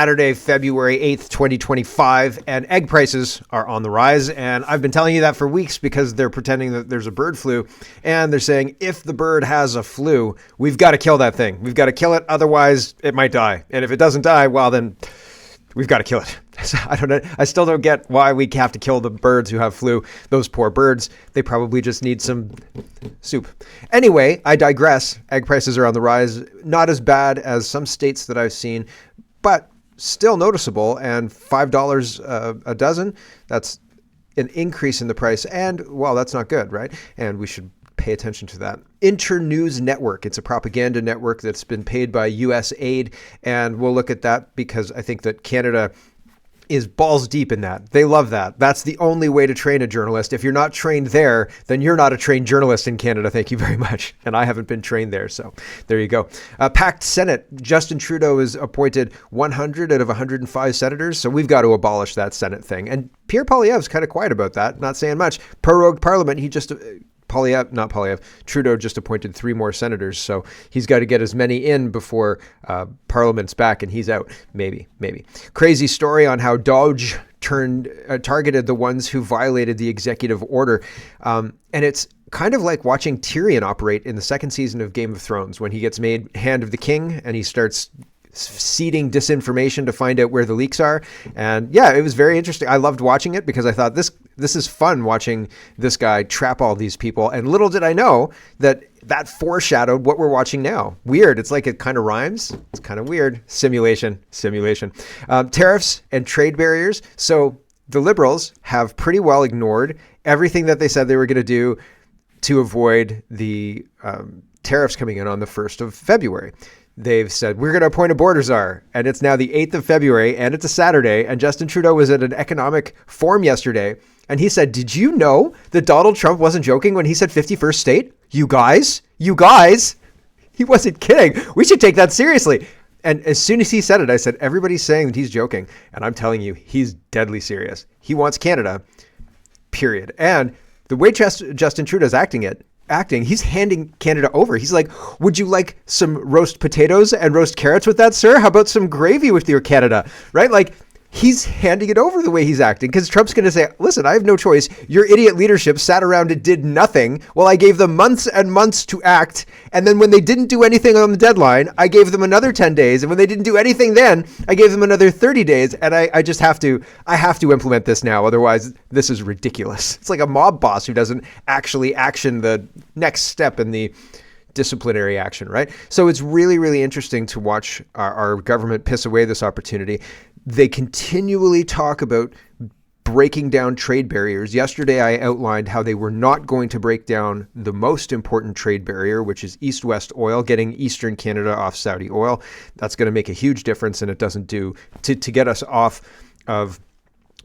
Saturday, February 8th, 2025, and egg prices are on the rise. And I've been telling you that for weeks because they're pretending that there's a bird flu. And they're saying if the bird has a flu, we've got to kill that thing. We've got to kill it. Otherwise, it might die. And if it doesn't die, well, then we've got to kill it. I don't know. I still don't get why we have to kill the birds who have flu. Those poor birds, they probably just need some soup. Anyway, I digress. Egg prices are on the rise. Not as bad as some states that I've seen, but still noticeable, and $5 a dozen. That's an increase in the price, and well, that's not good, right? And we should pay attention to that. Internews Network. It's a propaganda network that's been paid by U.S. aid, and we'll look at that because I think that Canada is balls deep in that. They love that. That's the only way to train a journalist. If you're not trained there, then you're not a trained journalist in Canada. Thank you very much. And I haven't been trained there, so there you go. Packed Senate. Justin Trudeau is appointed 100 out of 105 senators, so we've got to abolish that Senate thing. And Pierre Poilievre's kind of quiet about that, not saying much. Prorogue Parliament, he just... Trudeau just appointed 3 more senators, so he's got to get as many in before Parliament's back and he's out. Maybe. Crazy story on how DoGE targeted the ones who violated the executive order. And it's kind of like watching Tyrion operate in the second season of Game of Thrones when he gets made Hand of the King and he starts seeding disinformation to find out where the leaks are. And yeah, it was very interesting. I loved watching it because I thought this is fun watching this guy trap all these people. And little did I know that foreshadowed what we're watching now. Weird. It's like it kind of rhymes. It's kind of weird. Simulation. Tariffs and trade barriers. So the Liberals have pretty well ignored everything that they said they were going to do to avoid the tariffs coming in on the 1st of February. They've said, we're going to appoint a border czar, and it's now the 8th of February, and it's a Saturday, and Justin Trudeau was at an economic forum yesterday, and he said, did you know that Donald Trump wasn't joking when he said 51st state? You guys, he wasn't kidding. We should take that seriously. And as soon as he said it, I said, everybody's saying that he's joking, and I'm telling you, he's deadly serious. He wants Canada, period. And the way Justin Trudeau's acting, he's handing Canada over. He's like, would you like some roast potatoes and roast carrots with that, sir? How about some gravy with your Canada? Right? Like, he's handing it over the way he's acting because Trump's going to say, listen, I have no choice. Your idiot leadership sat around and did nothing. Well, I gave them months and months to act. And then when they didn't do anything on the deadline, I gave them another 10 days. And when they didn't do anything then, I gave them another 30 days. And I just have to implement this now. Otherwise, this is ridiculous. It's like a mob boss who doesn't actually action the next step in the disciplinary action, right? So it's really, really interesting to watch our government piss away this opportunity. They continually talk about breaking down trade barriers. Yesterday, I outlined how they were not going to break down the most important trade barrier, which is East-West oil, getting Eastern Canada off Saudi oil. That's going to make a huge difference, and it doesn't do to get us off of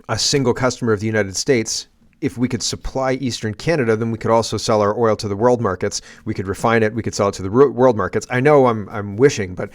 a single customer of the United States. If we could supply Eastern Canada, then we could also sell our oil to the world markets. We could refine it. We could sell it to the world markets. I know I'm wishing, but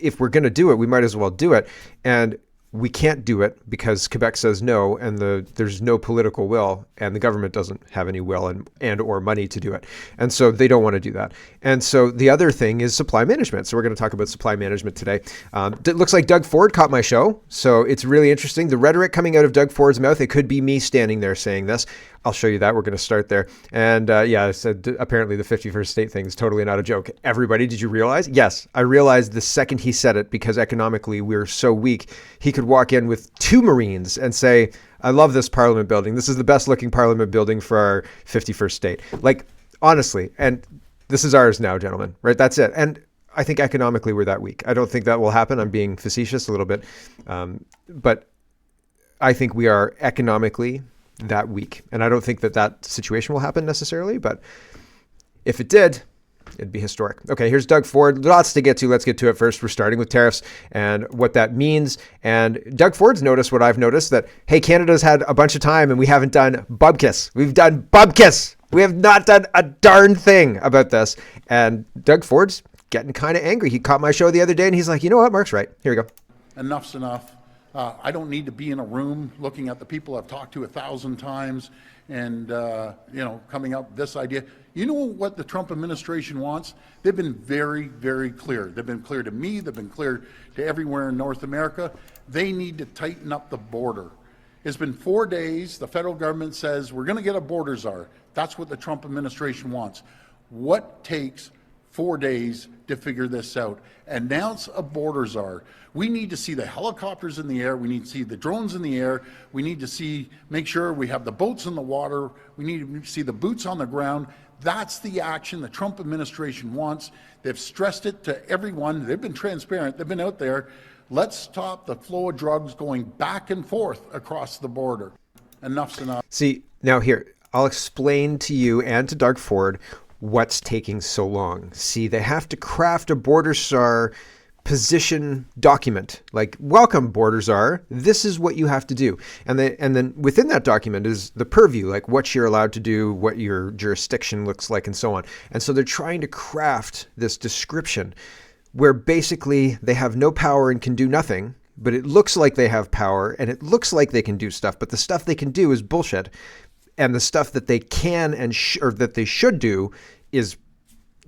if we're going to do it, we might as well do it. And we can't do it because Quebec says no, and there's no political will, and the government doesn't have any will and or money to do it. And so they don't want to do that. And so the other thing is supply management. So we're going to talk about supply management today. It looks like Doug Ford caught my show. So it's really interesting. The rhetoric coming out of Doug Ford's mouth, it could be me standing there saying this. I'll show you that. We're going to start there. And I said, apparently the 51st state thing is totally not a joke. Everybody, did you realize? Yes, I realized the second he said it, because economically we're so weak, he could walk in with 2 Marines and say, I love this Parliament building. This is the best looking Parliament building for our 51st state. Like, honestly, and this is ours now, gentlemen, right? That's it. And I think economically we're that weak. I don't think that will happen. I'm being facetious a little bit. But I think we are economically that weak. And I don't think that situation will happen necessarily, but if it did, it'd be historic. Okay, here's Doug Ford. Lots to get to. Let's get to it first. We're starting with tariffs and what that means. And Doug Ford's noticed what I've noticed, that, hey, Canada's had a bunch of time and we haven't done bubkiss. We've done bubkiss. We have not done a darn thing about this. And Doug Ford's getting kind of angry. He caught my show the other day and he's like, you know what? Mark's right. Here we go. Enough's enough. I don't need to be in a room looking at the people I've talked to 1,000 times and, coming up with this idea. You know what the Trump administration wants? They've been very, very clear. They've been clear to me. They've been clear to everywhere in North America. They need to tighten up the border. It's been 4 days. The federal government says we're going to get a border czar. That's what the Trump administration wants. What takes 4 days to figure this out? Announce a border czar. We need to see the helicopters in the air. We need to see the drones in the air. We need to make sure we have the boats in the water. We need to see the boots on the ground. That's the action the Trump administration wants. They've stressed it to everyone. They've been transparent. They've been out there. Let's stop the flow of drugs going back and forth across the border. Enough's enough. See, now here, I'll explain to you and to Doug Ford what's taking so long. See, they have to craft a border czar position document, like, welcome border czar, this is what you have to do. And then within that document is the purview, like what you're allowed to do, what your jurisdiction looks like, and so on. And so they're trying to craft this description where basically they have no power and can do nothing, but it looks like they have power and it looks like they can do stuff, but the stuff they can do is bullshit. And the stuff that they can or that they should do is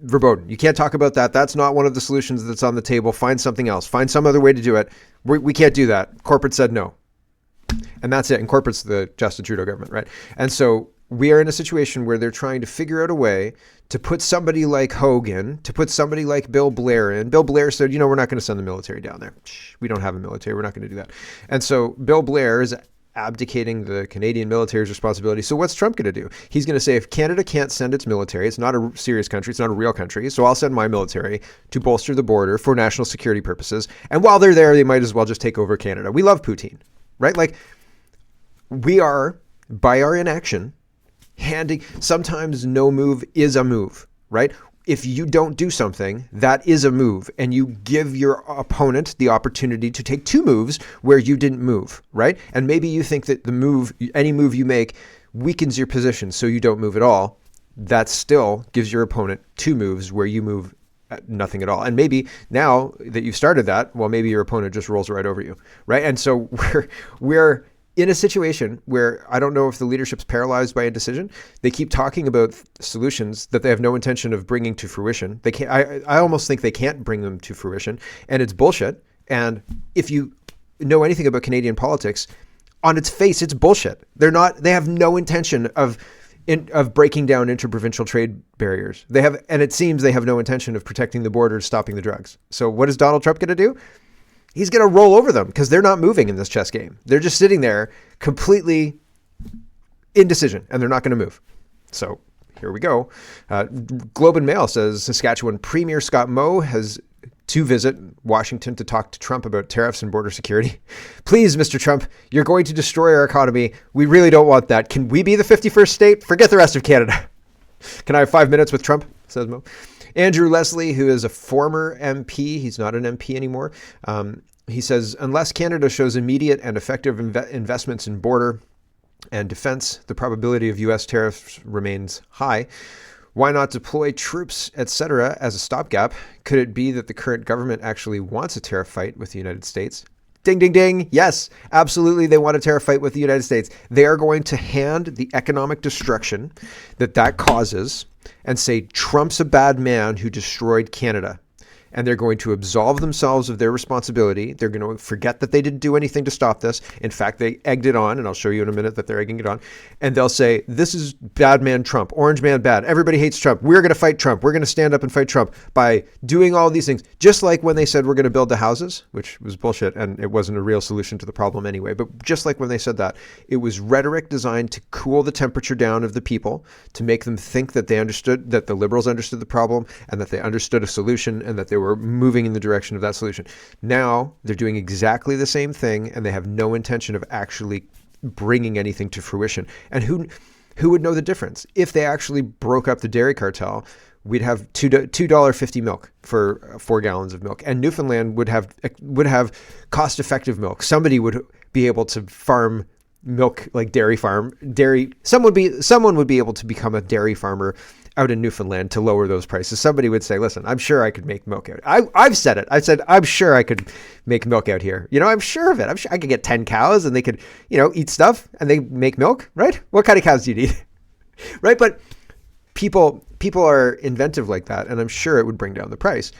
verboten. You can't talk about that. That's not one of the solutions that's on the table. Find something else. Find some other way to do it. We can't do that. Corporate said no. And that's it. And corporate's the Justin Trudeau government, right? And so we are in a situation where they're trying to figure out a way to put somebody like Hogan, to put somebody like Bill Blair in. Bill Blair said, we're not going to send the military down there. We don't have a military. We're not going to do that. And so Bill Blair is abdicating the Canadian military's responsibility. So what's Trump going to do? He's going to say, if Canada can't send its military, it's not a serious country, it's not a real country, so I'll send my military to bolster the border for national security purposes. And while they're there, they might as well just take over Canada. We love Putin, right? Like, we are, by our inaction, sometimes no move is a move, right? If you don't do something, that is a move, and you give your opponent the opportunity to take two moves where you didn't move, right? And maybe you think that any move you make weakens your position, so you don't move at all. That still gives your opponent two moves where you move nothing at all. And maybe now that you've started that, well, maybe your opponent just rolls right over you, right? And so we're in a situation where I don't know if the leadership's paralyzed by indecision. They keep talking about solutions that they have no intention of bringing to fruition. They can't. I almost think they can't bring them to fruition, and it's bullshit. And if you know anything about Canadian politics, on its face, it's bullshit. They have no intention of breaking down interprovincial trade barriers. And it seems they have no intention of protecting the border, stopping the drugs. So what is Donald Trump going to do? He's going to roll over them because they're not moving in this chess game. They're just sitting there completely indecision, and they're not going to move. So here we go. Globe and Mail says Saskatchewan Premier Scott Moe has to visit Washington to talk to Trump about tariffs and border security. Please, Mr. Trump, you're going to destroy our economy. We really don't want that. Can we be the 51st state? Forget the rest of Canada. Can I have 5 minutes with Trump? Says Moe. Andrew Leslie, who is a former MP, he's not an MP anymore. He says, unless Canada shows immediate and effective investments in border and defense, the probability of U.S. tariffs remains high. Why not deploy troops, etc., as a stopgap? Could it be that the current government actually wants a tariff fight with the United States? Ding, ding, ding. Yes, absolutely. They want a tariff fight with the United States. They are going to hand the economic destruction that causes and say Trump's a bad man who destroyed Canada. And they're going to absolve themselves of their responsibility. They're going to forget that they didn't do anything to stop this. In fact, they egged it on, and I'll show you in a minute that they're egging it on. And they'll say, this is bad man Trump, orange man bad. Everybody hates Trump. We're going to fight Trump. We're going to stand up and fight Trump by doing all these things. Just like when they said we're going to build the houses, which was bullshit, and it wasn't a real solution to the problem anyway. But just like when they said that, it was rhetoric designed to cool the temperature down of the people, to make them think that they understood, that the Liberals understood the problem, and that they understood a solution, and that they were moving in the direction of that solution. Now they're doing exactly the same thing, and they have no intention of actually bringing anything to fruition. And who would know the difference? If they actually broke up the dairy cartel, we'd have $2.50 milk for 4 gallons of milk, and Newfoundland would have cost-effective milk. Somebody would be able to farm milk, like someone would be able to become a dairy farmer out in Newfoundland to lower those prices, somebody would say, listen, I'm sure I could make milk out. I've said it. I said, I'm sure I could make milk out here. I'm sure of it. I'm sure I could get 10 cows and they could, eat stuff and they make milk, right? What kind of cows do you need? Right? But people are inventive like that, and I'm sure it would bring down the price.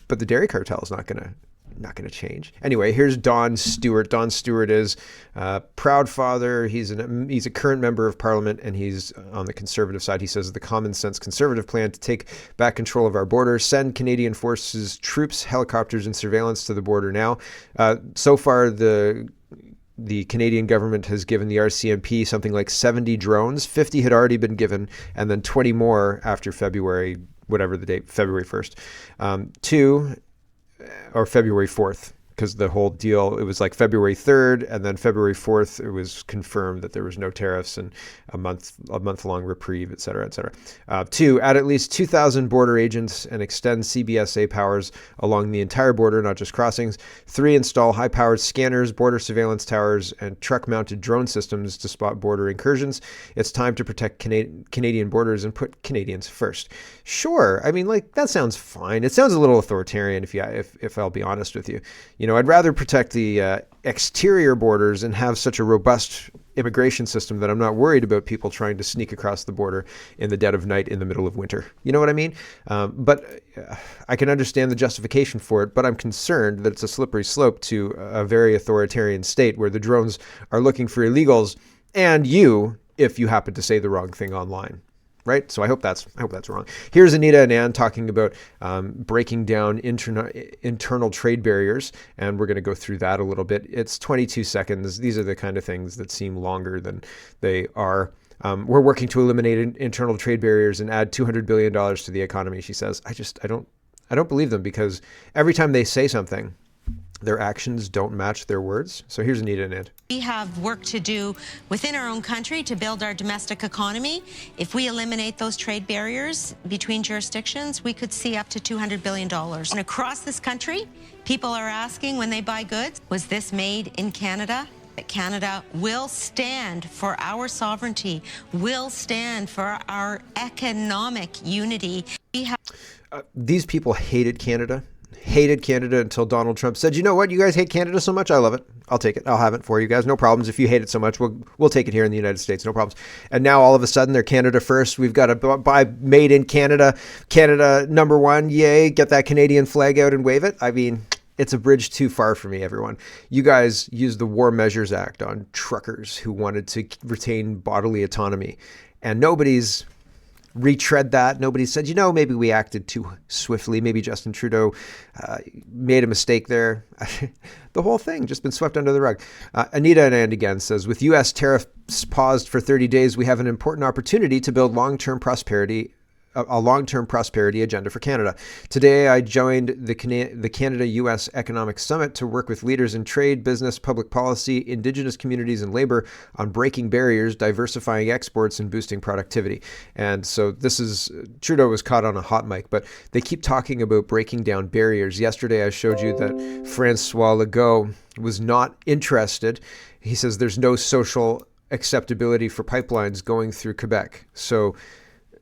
But the dairy cartel is not going to change. Anyway, here's Don Stewart. Don Stewart is a proud father. He's a current member of Parliament, and he's on the Conservative side. He says the common sense Conservative plan to take back control of our border, send Canadian forces, troops, helicopters, and surveillance to the border now. So far, the Canadian government has given the RCMP something like 70 drones. 50 had already been given, and then 20 more after February, whatever the date, February 1st. Or February 4th, because the whole deal, it was like February 3rd, and then February 4th, it was confirmed that there was no tariffs and a month-long reprieve, et cetera, et cetera. 2, add at least 2,000 border agents and extend CBSA powers along the entire border, not just crossings. 3, install high-powered scanners, border surveillance towers, and truck-mounted drone systems to spot border incursions. It's time to protect Canadian borders and put Canadians first. Sure, I mean, that sounds fine. It sounds a little authoritarian, if I'll be honest with you. I'd rather protect the exterior borders and have such a robust immigration system that I'm not worried about people trying to sneak across the border in the dead of night in the middle of winter. You know what I mean? But I can understand the justification for it, but I'm concerned that it's a slippery slope to a very authoritarian state where the drones are looking for illegals and you, if you happen to say the wrong thing online. Right? So I hope that's wrong. Here's Anita and Ann talking about breaking down internal trade barriers, and we're going to go through that a little bit. It's 22 seconds. These are the kind of things that seem longer than they are. We're working to eliminate internal trade barriers and add $200 billion to the economy, she says. I don't believe them, because every time they say something, their actions don't match their words. So here's Anita and Ed. We have work to do within our own country to build our domestic economy. If we eliminate those trade barriers between jurisdictions, we could see up to $200 billion. And across this country, people are asking when they buy goods, was this made in Canada? Canada will stand for our sovereignty, will stand for our economic unity. These people hated Canada until Donald Trump said, you know what, you guys hate Canada so much, I love it. I'll take it. I'll have it for you guys. No problems. If you hate it so much, we'll take it here in the United States. No problems. And now all of a sudden they're Canada first. We've got to buy made in Canada. Canada #1. Yay. Get that Canadian flag out and wave it. I mean, it's a bridge too far for me, everyone. You guys used the War Measures Act on truckers who wanted to retain bodily autonomy, and nobody's retread that. Nobody said, maybe we acted too swiftly. Maybe Justin Trudeau made a mistake there. The whole thing just been swept under the rug. Anita and Ann again says, with U.S. tariffs paused for 30 days, we have an important opportunity to build a long-term prosperity agenda for Canada. Today, I joined the Canada-U.S. Economic Summit to work with leaders in trade, business, public policy, Indigenous communities, and labor on breaking barriers, diversifying exports, and boosting productivity. And so Trudeau was caught on a hot mic, but they keep talking about breaking down barriers. Yesterday, I showed you that Francois Legault was not interested. He says there's no social acceptability for pipelines going through Quebec. So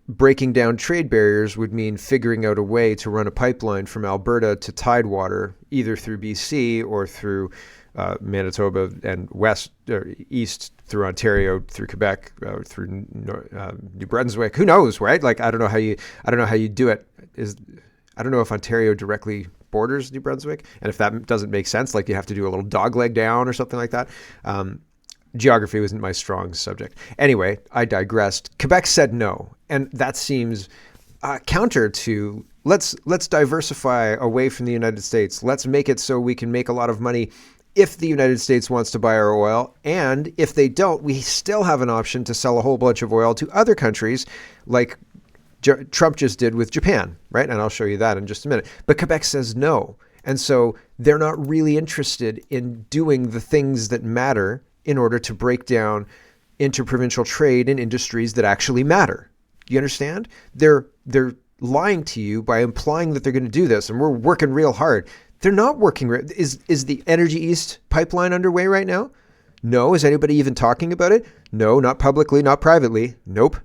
breaking down trade barriers would mean figuring out a way to run a pipeline from Alberta to Tidewater, either through BC or through Manitoba and west or east through Ontario, through Quebec, through New Brunswick. Who knows, right? I don't know how you do it. I don't know if Ontario directly borders New Brunswick, and if that doesn't make sense, you have to do a little dogleg down or something like that. Geography wasn't my strong subject. Anyway, I digressed. Quebec said no, and that seems counter to let's diversify away from the United States. Let's make it so we can make a lot of money if the United States wants to buy our oil, and if they don't, we still have an option to sell a whole bunch of oil to other countries like Trump just did with Japan, right? And I'll show you that in just a minute. But Quebec says no, and so they're not really interested in doing the things that matter in order to break down interprovincial trade in industries that actually matter. You understand? They're lying to you by implying that they're going to do this, and we're working real hard. They're not working. Is the Energy East pipeline underway right now? No. Is anybody even talking about it? No, not publicly, not privately. Nope.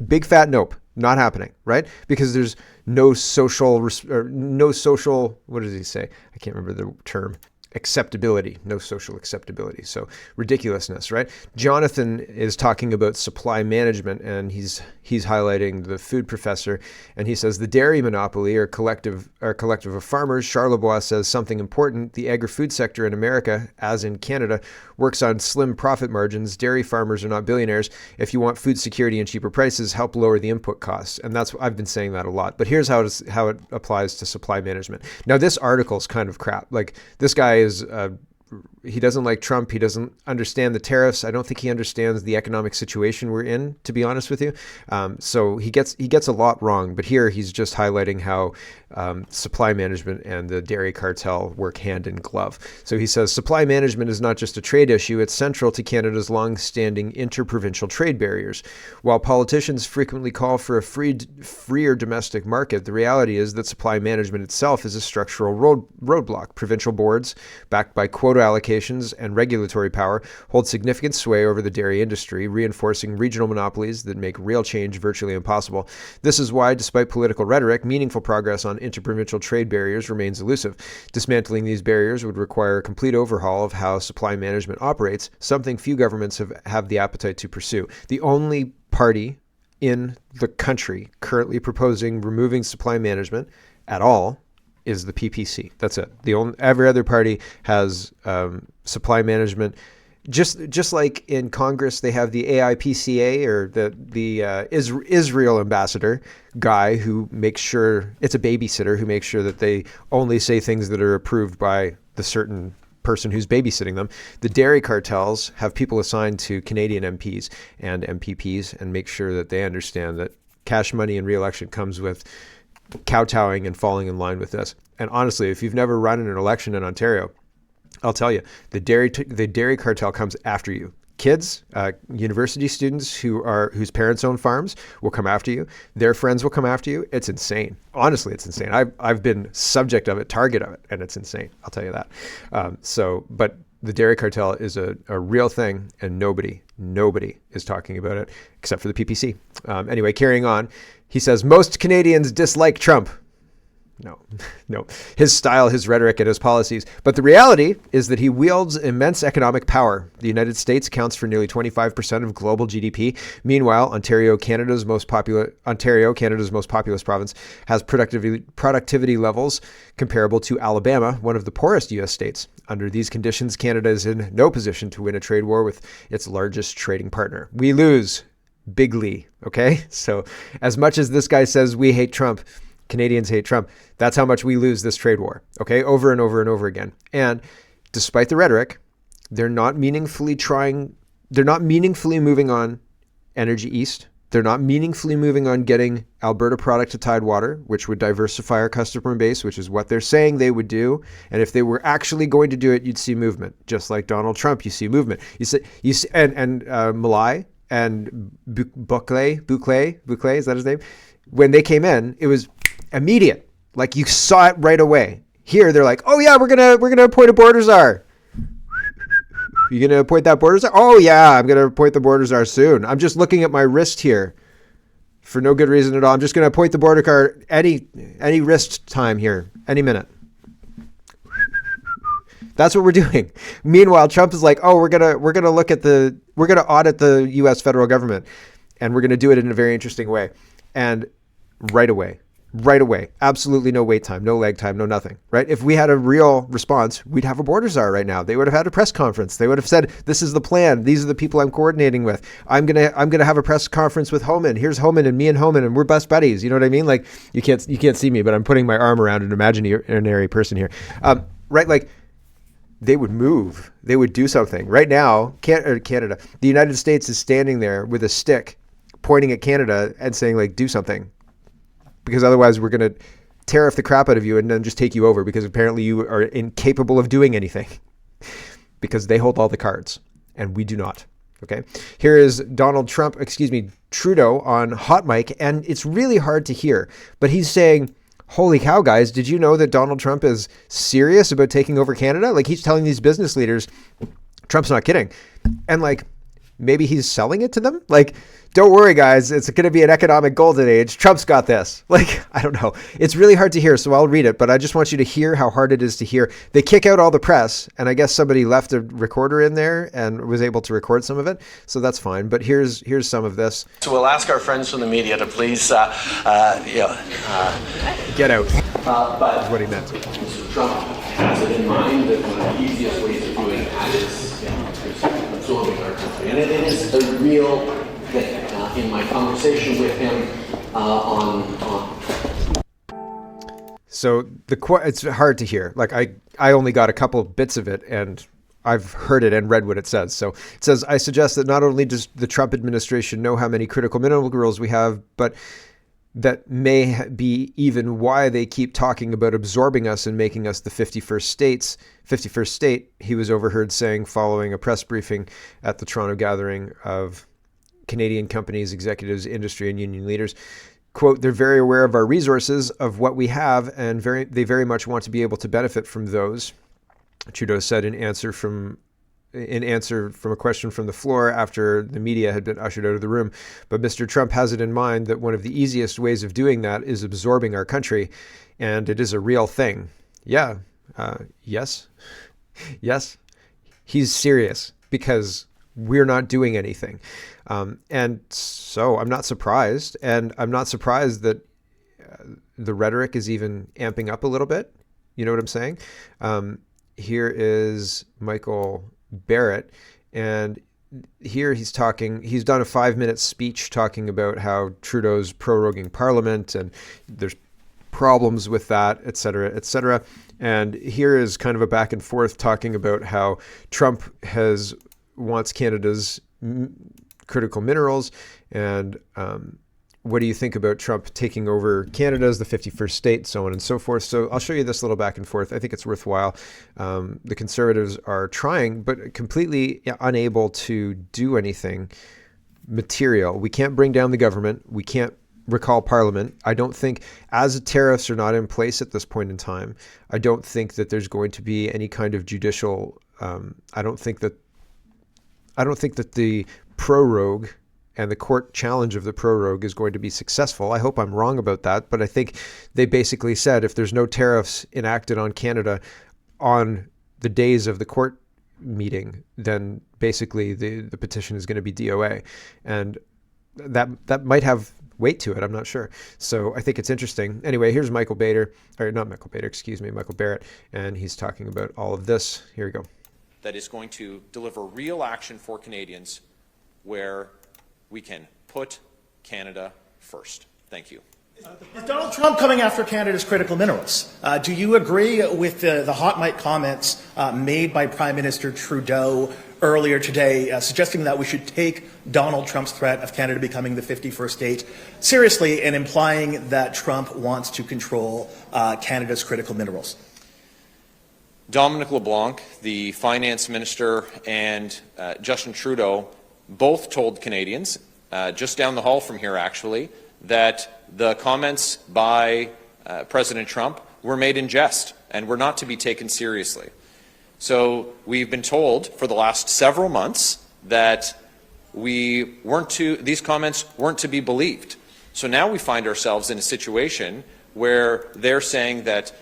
Big fat nope. Not happening, right? Because there's no social, what does he say? I can't remember the term. Acceptability, no social acceptability. So ridiculousness, right? Jonathan is talking about supply management, and he's highlighting the food professor, and he says the dairy monopoly or collective of farmers. Charlebois says something important. The agri-food sector in America, as in Canada, works on slim profit margins. Dairy farmers are not billionaires. If you want food security and cheaper prices, help lower the input costs. And that's, I've been saying that a lot. But here's how it applies to supply management. Now, this article's kind of crap. Like, this guy is he doesn't like Trump. He doesn't understand the tariffs. I don't think he understands the economic situation we're in, to be honest with you. So he gets a lot wrong. But here he's just highlighting how supply management and the dairy cartel work hand in glove. So he says supply management is not just a trade issue. It's central to Canada's long-standing interprovincial trade barriers. While politicians frequently call for a freer domestic market, the reality is that supply management itself is a structural roadblock. Provincial boards, backed by quota allocations and regulatory power, hold significant sway over the dairy industry, reinforcing regional monopolies that make real change virtually impossible. This is why, despite political rhetoric, meaningful progress on interprovincial trade barriers remains elusive. Dismantling these barriers would require a complete overhaul of how supply management operates, something few governments have the appetite to pursue. The only party in the country currently proposing removing supply management at all is the PPC. That's it. Every other party has supply management. Just like in Congress, they have the AIPCA, or the Israel ambassador guy who makes sure, it's a babysitter who makes sure that they only say things that are approved by the certain person who's babysitting them. The dairy cartels have people assigned to Canadian MPs and MPPs and make sure that they understand that cash money and re-election comes with kowtowing and falling in line with this. And honestly, if you've never run in an election in Ontario, I'll tell you, the dairy cartel comes after you. Kids, university students whose parents own farms will come after you. Their friends will come after you. It's insane. Honestly, it's insane. I've been subject of it, target of it, and it's insane. I'll tell you that. But the dairy cartel is a real thing, and nobody is talking about it except for the PPC. Anyway, carrying on, he says most Canadians dislike Trump. No. His style, his rhetoric, and his policies. But the reality is that he wields immense economic power. The United States accounts for nearly 25% of global GDP. Meanwhile, Ontario, Canada's most populous province, has productivity levels comparable to Alabama, one of the poorest U.S. states. Under these conditions, Canada is in no position to win a trade war with its largest trading partner. We lose bigly, okay? So as much as this guy says we hate Trump, Canadians hate Trump, that's how much we lose this trade war, okay? Over and over and over again. And despite the rhetoric, they're not meaningfully moving on Energy East. They're not meaningfully moving on getting Alberta product to Tidewater, which would diversify our customer base, which is what they're saying they would do. And if they were actually going to do it, you'd see movement. Just like Donald Trump, you see movement. You see, Malai and Bouclé, is that his name? When they came in, it was immediate. Like, you saw it right away. Here, they're like, oh yeah, we're gonna appoint a border czar. You gonna appoint that border czar? Oh yeah, I'm gonna appoint the border czar soon. I'm just looking at my wrist here for no good reason at all. I'm just gonna appoint the border czar any wrist time here, any minute. That's what we're doing. Meanwhile, Trump is like, oh, we're gonna audit the U.S. federal government, and we're gonna do it in a very interesting way. And right away, absolutely no wait time, no lag time, no nothing, right? If we had a real response, we'd have a border czar right now. They would have had a press conference. They would have said, this is the plan. These are the people I'm coordinating with. I'm going to have a press conference with Homan. Here's Homan and me and Homan, and we're best buddies. You know what I mean? Like, you can't see me, but I'm putting my arm around an imaginary person here. Right? Like, they would move. They would do something. Right now, Canada, the United States is standing there with a stick pointing at Canada and saying, like, do something, because otherwise we're going to tariff the crap out of you and then just take you over, because apparently you are incapable of doing anything because they hold all the cards and we do not. Okay. Here is Trudeau on Hot Mic, and it's really hard to hear, but he's saying, holy cow, guys, did you know that Donald Trump is serious about taking over Canada? Like, he's telling these business leaders, Trump's not kidding. And like, maybe he's selling it to them. Like, don't worry, guys, it's going to be an economic golden age. Trump's got this. Like, I don't know. It's really hard to hear, so I'll read it, but I just want you to hear how hard it is to hear. They kick out all the press, and I guess somebody left a recorder in there and was able to record some of it, so that's fine. But here's some of this. So we'll ask our friends from the media to please, get out. but Is what he meant. Mr. Trump has it in mind that one of the easiest ways of doing that is absorbing our country. And it is a real thing. In my conversation with him So it's hard to hear. Like I only got a couple of bits of it, and I've heard it and read what it says. So it says, I suggest that not only does the Trump administration know how many critical minerals we have, but that may be even why they keep talking about absorbing us and making us the 51st state, he was overheard saying following a press briefing at the Toronto gathering of Canadian companies, executives, industry, and union leaders. Quote, they're very aware of our resources, of what we have, and they very much want to be able to benefit from those, Trudeau said in answer from a question from the floor after the media had been ushered out of the room. But Mr. Trump has it in mind that one of the easiest ways of doing that is absorbing our country, and it is a real thing. Yeah. Yes. He's serious because we're not doing anything. And so I'm not surprised. And I'm not surprised that the rhetoric is even amping up a little bit. You know what I'm saying? Here is Michael Barrett. And here he's done a 5-minute speech talking about how Trudeau's proroguing Parliament and there's problems with that, et cetera, et cetera. And here is kind of a back and forth talking about how Trump wants Canada's critical minerals, and what do you think about Trump taking over Canada as the 51st state, so on and so forth. So I'll show you this little back and forth. I think it's worthwhile. The Conservatives are trying, but completely unable to do anything material. We can't bring down the government. We can't recall Parliament. I don't think, as tariffs are not in place at this point in time, I don't think that there's going to be any kind of judicial, I don't think that the prorogue and the court challenge of the prorogue is going to be successful. I hope I'm wrong about that, but I think they basically said if there's no tariffs enacted on Canada on the days of the court meeting, then basically the petition is going to be DOA. And that might have weight to it. I'm not sure. So I think it's interesting. Anyway, here's Michael Barrett, and he's talking about all of this. Here we go. That is going to deliver real action for Canadians where we can put Canada first. Thank you. Is Donald Trump coming after Canada's critical minerals? Do you agree with the hot mic comments made by Prime Minister Trudeau earlier today, suggesting that we should take Donald Trump's threat of Canada becoming the 51st state seriously and implying that Trump wants to control Canada's critical minerals? Dominic LeBlanc, the finance minister, and Justin Trudeau both told Canadians, just down the hall from here actually, that the comments by President Trump were made in jest and were not to be taken seriously. So we've been told for the last several months that these comments weren't to be believed. So now we find ourselves in a situation where they're saying that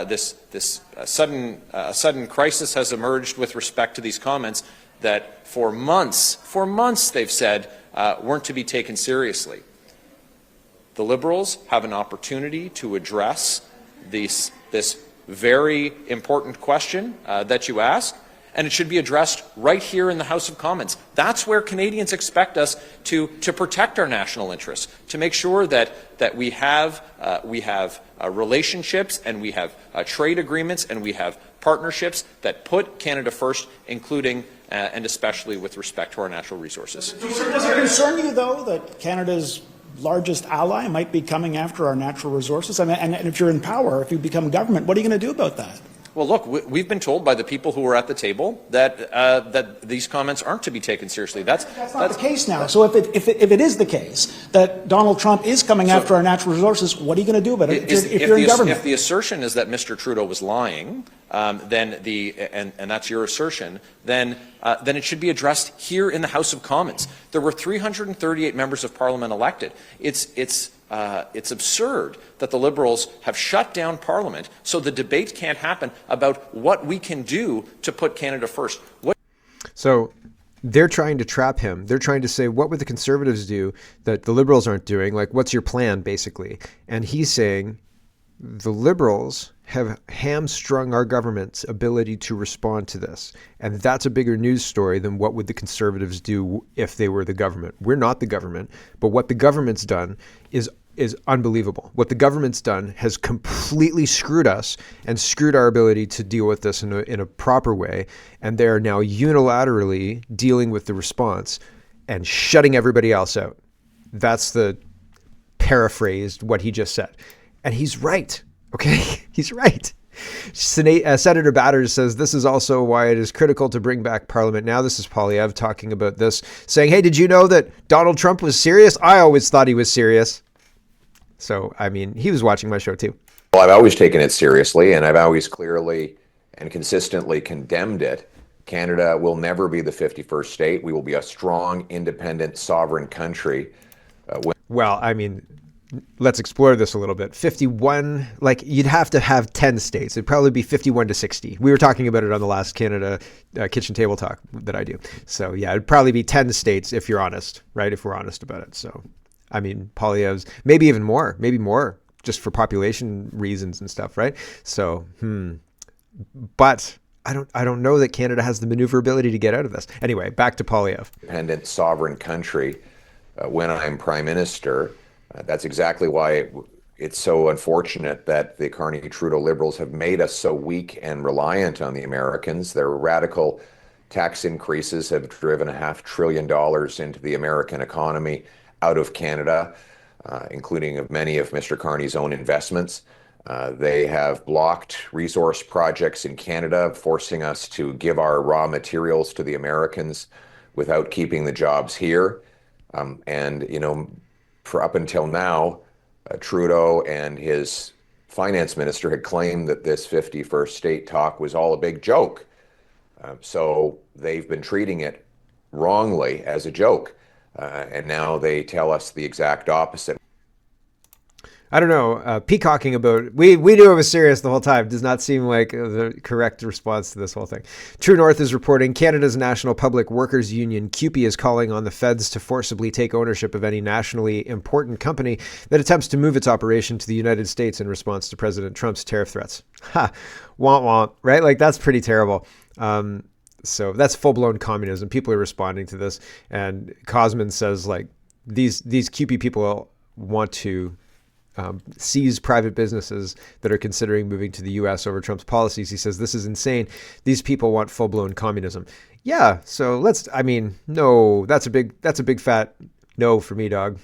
this sudden crisis has emerged with respect to these comments that for months they've said weren't to be taken seriously. The Liberals have an opportunity to address this very important question that you ask, and it should be addressed right here in the House of Commons. That's where Canadians expect us to protect our national interests, to make sure that we have relationships and we have trade agreements and we have partnerships that put Canada first, including and especially with respect to our natural resources. Does it concern you, though, that Canada's largest ally might be coming after our natural resources? And if you're in power, if you become government, what are you going to do about that? Well, look, we've been told by the people who were at the table that these comments aren't to be taken seriously. That's not the case now. So if it is the case that Donald Trump is coming after our natural resources, what are you going to do about it if you're in government? If the assertion is that Mr. Trudeau was lying, then and that's your assertion, then it should be addressed here in the House of Commons. There were 338 members of Parliament elected. It's absurd that the Liberals have shut down Parliament so the debate can't happen about what we can do to put Canada first. So they're trying to trap him. They're trying to say, what would the Conservatives do that the Liberals aren't doing? Like, what's your plan, basically? And he's saying the Liberals have hamstrung our government's ability to respond to this. And that's a bigger news story than what would the Conservatives do if they were the government. We're not the government, but what the government's done is unbelievable. What the government's done has completely screwed us and screwed our ability to deal with this in a proper way. And they're now unilaterally dealing with the response and shutting everybody else out. That's the paraphrased what he just said. And he's right. Okay, he's right. Senator Batters says this is also why it is critical to bring back Parliament now. This is Polyev talking about this, saying, hey, did you know that Donald Trump was serious? I always thought he was serious. So, I mean, he was watching my show too. Well, I've always taken it seriously, and I've always clearly and consistently condemned it. Canada will never be the 51st state. We will be a strong, independent, sovereign country. Well, I mean, let's explore this a little bit. 51, like you'd have to have 10 states. It'd probably be 51 to 60. We were talking about it on the last Canada kitchen table talk that I do. So yeah, it'd probably be 10 states if you're honest, right? If we're honest about it. So, I mean, Polyev's maybe even more, maybe more just for population reasons and stuff, right? So, but I don't know that Canada has the maneuverability to get out of this. Anyway, back to Polyev. Independent, sovereign country when I'm Prime Minister. That's exactly why it's so unfortunate that the Carney-Trudeau Liberals have made us so weak and reliant on the Americans. Their radical tax increases have driven $500 billion into the American economy out of Canada, including of many of Mr. Carney's own investments. They have blocked resource projects in Canada, forcing us to give our raw materials to the Americans without keeping the jobs here. And, you know, for up until now, Trudeau and his finance minister had claimed that this 51st state talk was all a big joke. So they've been treating it wrongly as a joke. And now they tell us the exact opposite. I don't know. Peacocking about we knew it was serious the whole time does not seem like the correct response to this whole thing. True North is reporting Canada's National Public Workers Union, CUPE, is calling on the feds to forcibly take ownership of any nationally important company that attempts to move its operation to the United States in response to President Trump's tariff threats. Ha, womp womp, right? Like that's pretty terrible. So that's full-blown communism. People are responding to this, and Cosman says like these CUPE people want to seize private businesses that are considering moving to the U.S. over Trump's policies. He says, this is insane. These people want full-blown communism. Yeah, so no, that's a big fat no for me, dog.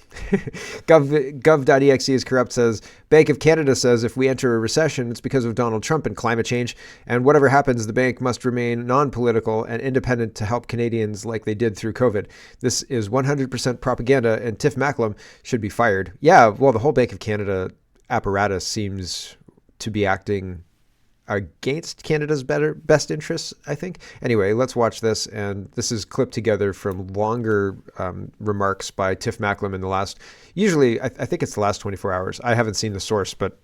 Gov.exe is corrupt, says, Bank of Canada says if we enter a recession, it's because of Donald Trump and climate change. And whatever happens, the bank must remain non-political and independent to help Canadians like they did through COVID. This is 100% propaganda, and Tiff Macklem should be fired. Yeah, well, the whole Bank of Canada apparatus seems to be acting against Canada's best interests, I think. Anyway, let's watch this. And this is clipped together from longer remarks by Tiff Macklem in the last, usually, I think it's the last 24 hours. I haven't seen the source, but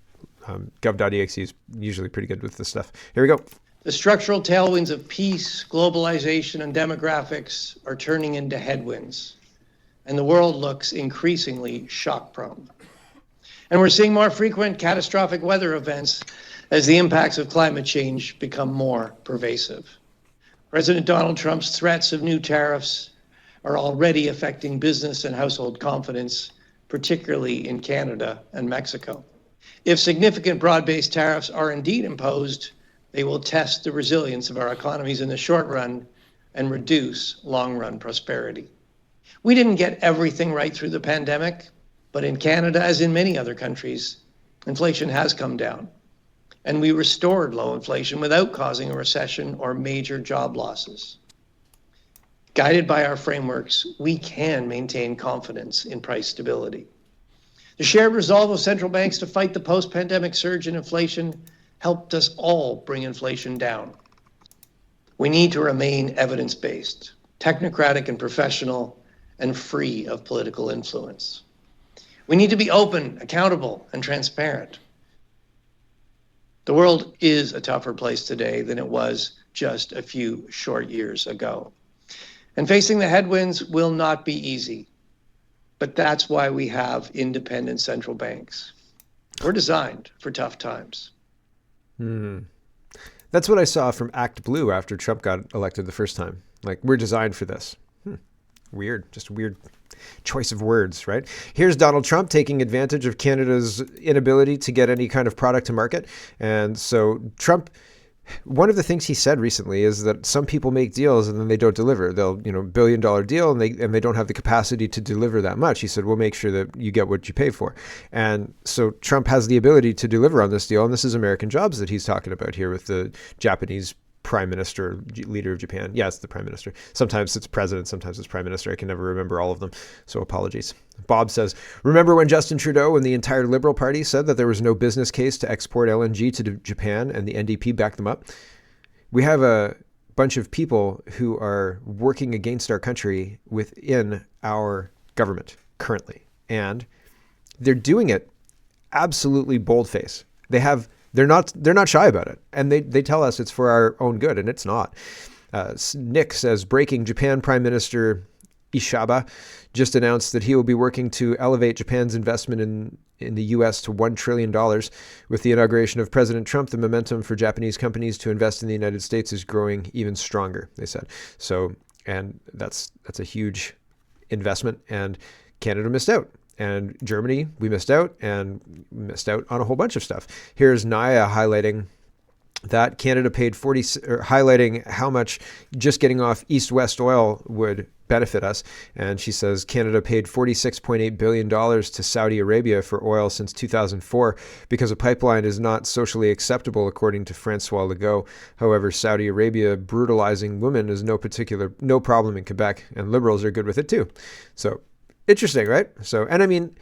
gov.exe is usually pretty good with this stuff. Here we go. The structural tailwinds of peace, globalization, and demographics are turning into headwinds, and the world looks increasingly shock-prone. And we're seeing more frequent catastrophic weather events as the impacts of climate change become more pervasive. President Donald Trump's threats of new tariffs are already affecting business and household confidence, particularly in Canada and Mexico. If significant broad-based tariffs are indeed imposed, they will test the resilience of our economies in the short run and reduce long-run prosperity. We didn't get everything right through the pandemic, but in Canada, as in many other countries, inflation has come down. and we restored low inflation without causing a recession or major job losses. Guided by our frameworks, we can maintain confidence in price stability. The shared resolve of central banks to fight the post-pandemic surge in inflation helped us all bring inflation down. We need to remain evidence-based, technocratic and professional, and free of political influence. We need to be open, accountable, and transparent. The world is a tougher place today than it was just a few short years ago. And facing the headwinds will not be easy. But that's why we have independent central banks. We're designed for tough times. That's what I saw from Act Blue after Trump got elected the first time. Like, we're designed for this. Weird. Just a weird choice of words, right? Here's Donald Trump taking advantage of Canada's inability to get any kind of product to market. And so Trump... One of the things he said recently is that some people make deals and then they don't deliver. They'll, $1 billion deal and they don't have the capacity to deliver that much. He said, we'll make sure that you get what you pay for. And so Trump has the ability to deliver on this deal. And this is American jobs that he's talking about here with the Japanese prime minister, leader of Japan. Yeah, it's the prime minister. Sometimes it's president, sometimes it's prime minister. I can never remember all of them. So apologies. Bob says, remember when Justin Trudeau and the entire Liberal Party said that there was no business case to export LNG to Japan and the NDP backed them up? We have a bunch of people who are working against our country within our government currently. And they're doing it absolutely boldface. They're not shy about it. And they tell us it's for our own good, and it's not. Nick says, breaking, Japan Prime Minister Ishaba just announced that he will be working to elevate Japan's investment in the U.S. to $1 trillion. With the inauguration of President Trump, the momentum for Japanese companies to invest in the United States is growing even stronger, they said. So, and that's a huge investment, and Canada missed out. And Germany, we missed out, and missed out on a whole bunch of stuff. Here's Naya highlighting that Canada paid highlighting how much just getting off East-West oil would benefit us. And she says Canada paid $46.8 billion to Saudi Arabia for oil since 2004 because a pipeline is not socially acceptable, according to Francois Legault. However, Saudi Arabia brutalizing women is no problem in Quebec, and Liberals are good with it too. So, interesting, right? So, and I mean,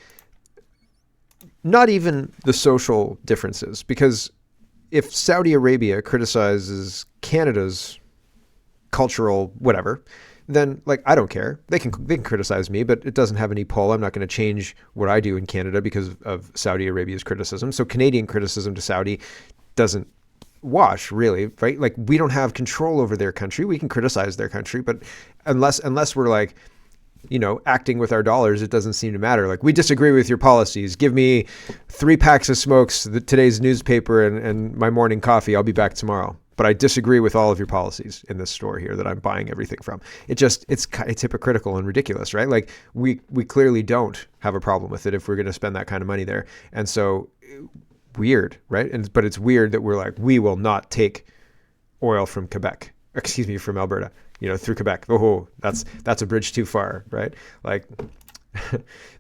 not even the social differences, because if Saudi Arabia criticizes Canada's cultural whatever, then I don't care. They can criticize me, but it doesn't have any pull. I'm not going to change what I do in Canada because of Saudi Arabia's criticism. So Canadian criticism to Saudi doesn't wash, really, right? We don't have control over their country. We can criticize their country, but unless we're acting with our dollars, it doesn't seem to matter. We disagree with your policies. Give me 3 packs of smokes, today's newspaper, and my morning coffee. I'll be back tomorrow. But I disagree with all of your policies in this store here that I'm buying everything from. It's hypocritical and ridiculous, right? We clearly don't have a problem with it if we're going to spend that kind of money there. And so weird, right? But it's weird that we're we will not take oil from from Alberta. Through Quebec. Oh, that's a bridge too far, right?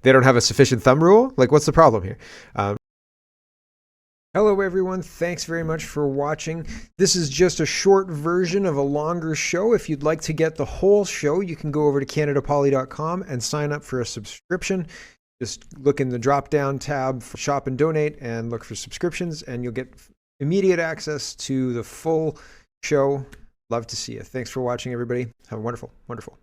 They don't have a sufficient thumb rule? What's the problem here? Hello, everyone. Thanks very much for watching. This is just a short version of a longer show. If you'd like to get the whole show, you can go over to CanadaPoly.com and sign up for a subscription. Just look in the drop-down tab for Shop and Donate and look for subscriptions, and you'll get immediate access to the full show. Love to see you. Thanks for watching, everybody. Have a wonderful, wonderful